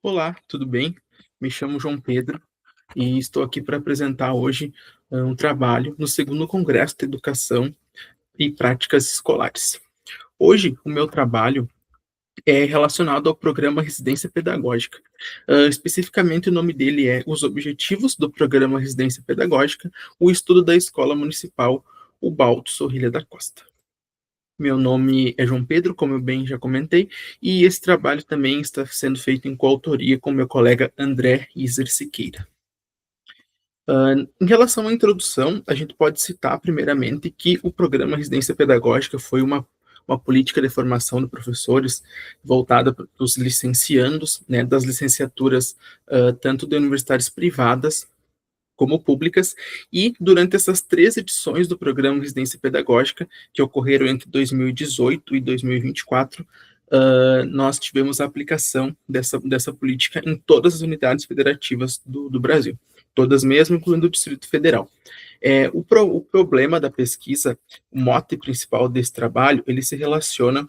Olá, tudo bem? Me chamo João Pedro e estou aqui para apresentar hoje um trabalho no segundo Congresso de Educação e Práticas Escolares. Hoje, o meu trabalho é relacionado ao programa Residência Pedagógica. Especificamente, o nome dele é Os Objetivos do Programa Residência Pedagógica, o estudo da Escola Municipal Ubaldo Sorrilha da Costa. Meu nome é João Pedro, como eu bem já comentei, e esse trabalho também está sendo feito em coautoria com meu colega André Iser Siqueira. Em relação à introdução, a gente pode citar, primeiramente, que o programa Residência Pedagógica foi uma política de formação de professores voltada para os licenciandos, né, das licenciaturas, tanto de universidades privadas como públicas, e durante essas 3 edições do programa Residência Pedagógica, que ocorreram entre 2018 e 2024, nós tivemos a aplicação dessa política em todas as unidades federativas do Brasil, todas mesmo, incluindo o Distrito Federal. O problema da pesquisa, o mote principal desse trabalho, ele se relaciona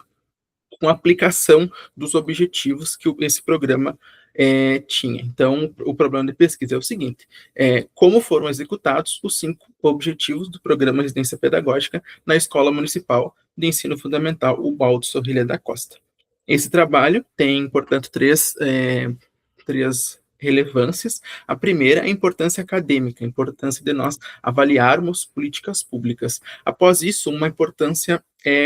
com a aplicação dos objetivos que esse programa tinha. Então, o problema de pesquisa é o seguinte: como foram executados os 5 objetivos do programa Residência Pedagógica na Escola Municipal de Ensino Fundamental Ubaldo Sorrilha da Costa. Esse trabalho tem, portanto, três relevâncias. A primeira é a importância acadêmica, a importância de nós avaliarmos políticas públicas. Após isso, uma importância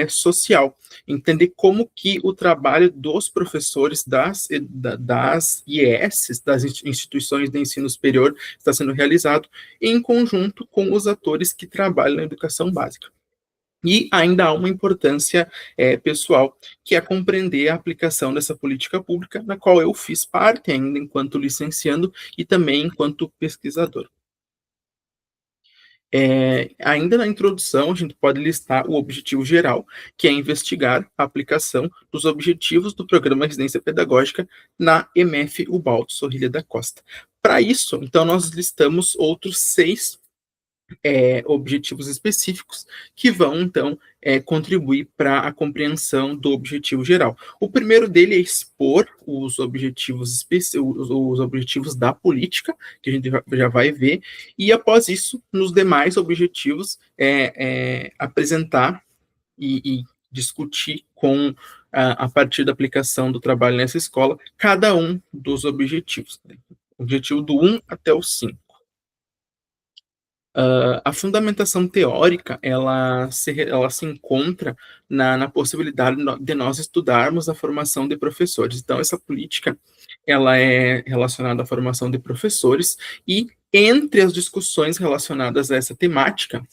social, entender como que o trabalho dos professores das IES, das instituições de ensino superior, está sendo realizado em conjunto com os atores que trabalham na educação básica. E ainda há uma importância pessoal, que é compreender a aplicação dessa política pública, na qual eu fiz parte ainda enquanto licenciando e também enquanto pesquisador. Ainda na introdução, a gente pode listar o objetivo geral, que é investigar a aplicação dos objetivos do Programa Residência Pedagógica na EMF Ubaldo Sorrilha da Costa. Para isso, então, nós listamos outros 6 objetivos específicos que vão, então, contribuir para a compreensão do objetivo geral. O primeiro dele é expor os objetivos os objetivos da política, que a gente já vai ver, e após isso, nos demais objetivos, apresentar e discutir a partir da aplicação do trabalho nessa escola, cada um dos objetivos, né? Objetivo do 1 até o 5. A fundamentação teórica, ela se encontra na possibilidade de nós estudarmos a formação de professores. Então, essa política, ela é relacionada à formação de professores, e entre as discussões relacionadas a essa temática,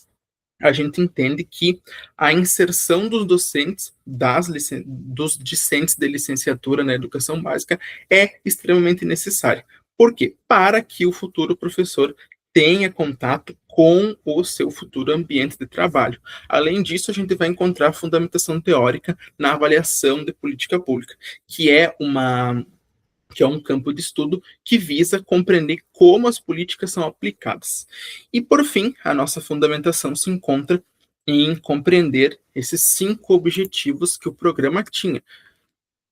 a gente entende que a inserção dos docentes, dos discentes de licenciatura na educação básica é extremamente necessária. Por quê? Para que o futuro professor tenha contato com o seu futuro ambiente de trabalho. Além disso, a gente vai encontrar fundamentação teórica na avaliação de política pública, que é um campo de estudo que visa compreender como as políticas são aplicadas. E, por fim, a nossa fundamentação se encontra em compreender esses 5 objetivos que o programa tinha.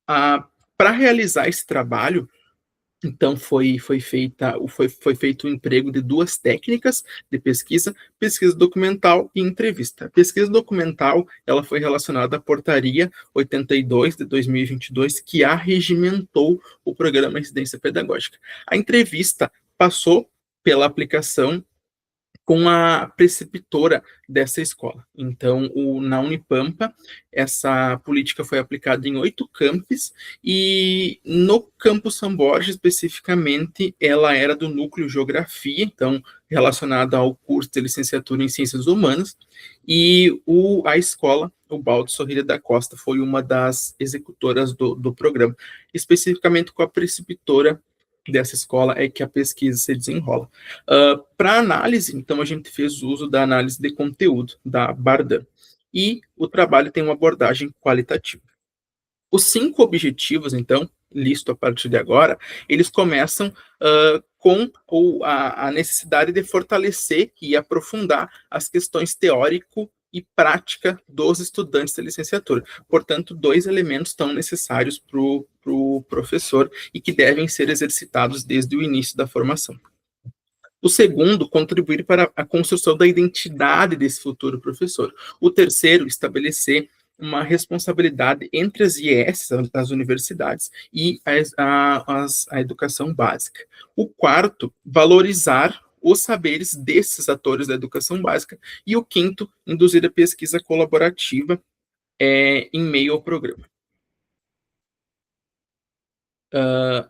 Para realizar esse trabalho, então, foi feito o emprego de 2 técnicas de pesquisa documental e entrevista. A pesquisa documental, ela foi relacionada à portaria 82 de 2022, que arregimentou o programa Residência Pedagógica. A entrevista passou pela aplicação com a preceptora dessa escola. Então, na Unipampa, essa política foi aplicada em 8 campos, e no campus São Borja, especificamente, ela era do núcleo Geografia, então, relacionada ao curso de licenciatura em Ciências Humanas, e a escola, o Ubaldo Sorrilha da Costa, foi uma das executoras do programa, especificamente com a preceptora dessa escola é que a pesquisa se desenrola. Para análise, então, a gente fez uso da análise de conteúdo, da Bardan, e o trabalho tem uma abordagem qualitativa. Os 5 objetivos, então, listo a partir de agora, eles começam com a necessidade de fortalecer e aprofundar as questões e prática dos estudantes da licenciatura. Portanto, dois elementos tão necessários para o professor e que devem ser exercitados desde o início da formação. O segundo, contribuir para a construção da identidade desse futuro professor. O terceiro, estabelecer uma responsabilidade entre as IES, das universidades, e a educação básica. O quarto, valorizar os saberes desses atores da educação básica. E o quinto, induzir a pesquisa colaborativa em meio ao programa.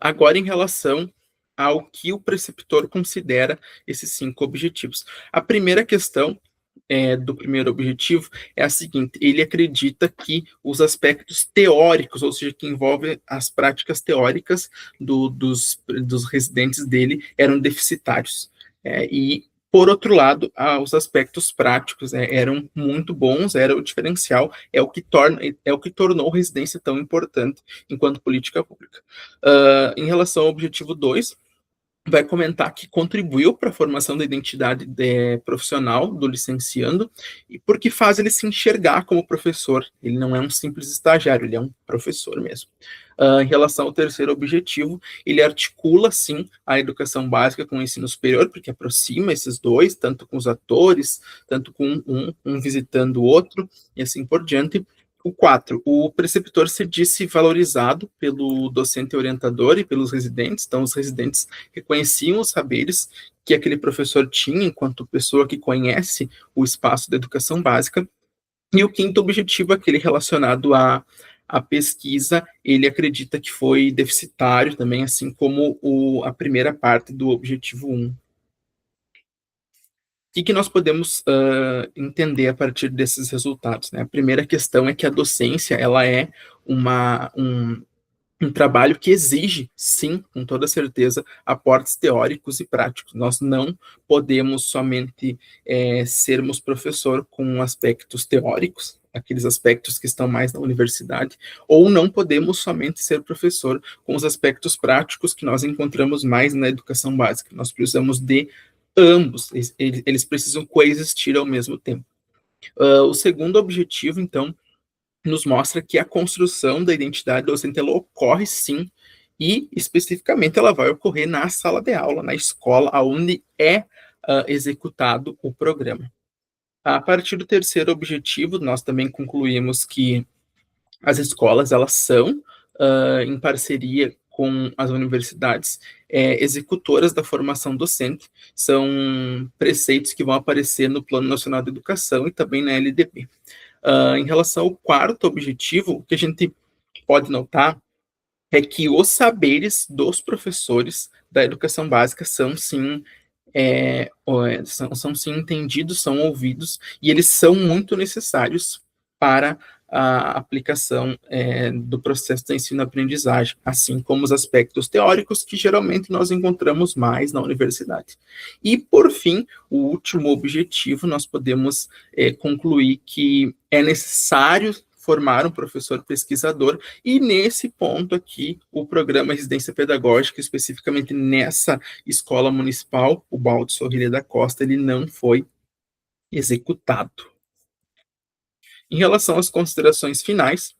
Agora, em relação ao que o preceptor considera esses 5 objetivos. A primeira questão do primeiro objetivo é a seguinte: ele acredita que os aspectos teóricos, ou seja, que envolvem as práticas teóricas dos residentes dele, eram deficitários. E, por outro lado, os aspectos práticos eram muito bons, era o diferencial, é o que tornou a residência tão importante enquanto política pública. Em relação ao objetivo 2, vai comentar que contribuiu para a formação da identidade profissional do licenciando, e porque faz ele se enxergar como professor. Ele não é um simples estagiário, ele é um professor mesmo. Em relação ao terceiro objetivo, ele articula, sim, a educação básica com o ensino superior, porque aproxima esses dois, tanto com os atores, tanto com um visitando o outro, e assim por diante. O 4, o preceptor se disse valorizado pelo docente orientador e pelos residentes, então os residentes reconheciam os saberes que aquele professor tinha enquanto pessoa que conhece o espaço da educação básica. E o quinto objetivo, aquele relacionado à pesquisa, ele acredita que foi deficitário também, assim como a primeira parte do objetivo 1. O que nós podemos entender a partir desses resultados, né? A primeira questão é que a docência, ela é um trabalho que exige, sim, com toda certeza, aportes teóricos e práticos. Nós não podemos somente sermos professor com aspectos teóricos, aqueles aspectos que estão mais na universidade, ou não podemos somente ser professor com os aspectos práticos que nós encontramos mais na educação básica. Nós precisamos de ambos, eles precisam coexistir ao mesmo tempo. O segundo objetivo, então, nos mostra que a construção da identidade docente ela ocorre sim, e especificamente ela vai ocorrer na sala de aula, na escola, onde é executado o programa. A partir do terceiro objetivo, nós também concluímos que as escolas elas são, em parceria com as universidades, executoras da formação docente, são preceitos que vão aparecer no Plano Nacional de Educação e também na LDB. Em relação ao quarto objetivo, o que a gente pode notar é que os saberes dos professores da educação básica são sim, são sim entendidos, são ouvidos, e eles são muito necessários para a aplicação do processo de ensino-aprendizagem, assim como os aspectos teóricos que geralmente nós encontramos mais na universidade. E, por fim, o último objetivo, nós podemos concluir que é necessário formar um professor pesquisador, e nesse ponto aqui, o programa Residência Pedagógica, especificamente nessa escola municipal, o Baldo Sorrilha da Costa, ele não foi executado. Em relação às considerações finais,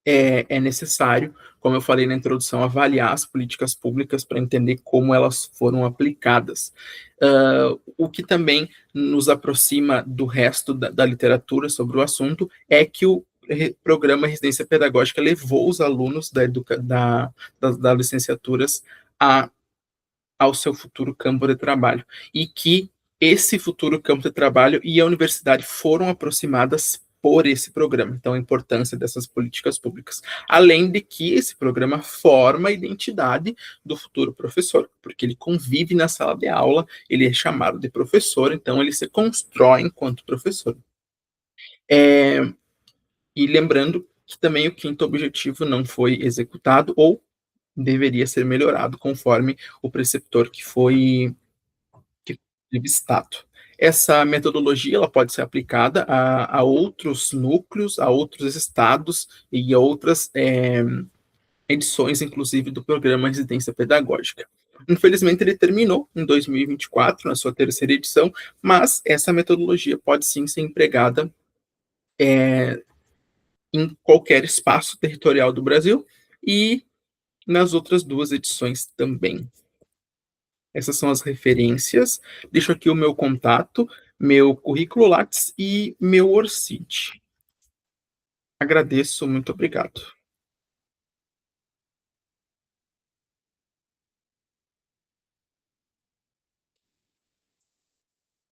é necessário, como eu falei na introdução, avaliar as políticas públicas para entender como elas foram aplicadas. O que também nos aproxima do resto da literatura sobre o assunto é que o programa Residência Pedagógica levou os alunos das licenciaturas ao seu futuro campo de trabalho, e que esse futuro campo de trabalho e a universidade foram aproximadas por esse programa. Então, a importância dessas políticas públicas. Além de que esse programa forma a identidade do futuro professor, porque ele convive na sala de aula, ele é chamado de professor, então ele se constrói enquanto professor. E lembrando que também o quinto objetivo não foi executado ou deveria ser melhorado conforme o preceptor que foi entrevistado. Essa metodologia ela pode ser aplicada a outros núcleos, a outros estados e a outras edições, inclusive, do programa Residência Pedagógica. Infelizmente, ele terminou em 2024, na sua terceira edição, mas essa metodologia pode sim ser empregada em qualquer espaço territorial do Brasil e nas outras duas edições também. Essas são as referências. Deixo aqui o meu contato, meu currículo Lattes e meu Orcid. Agradeço, muito obrigado.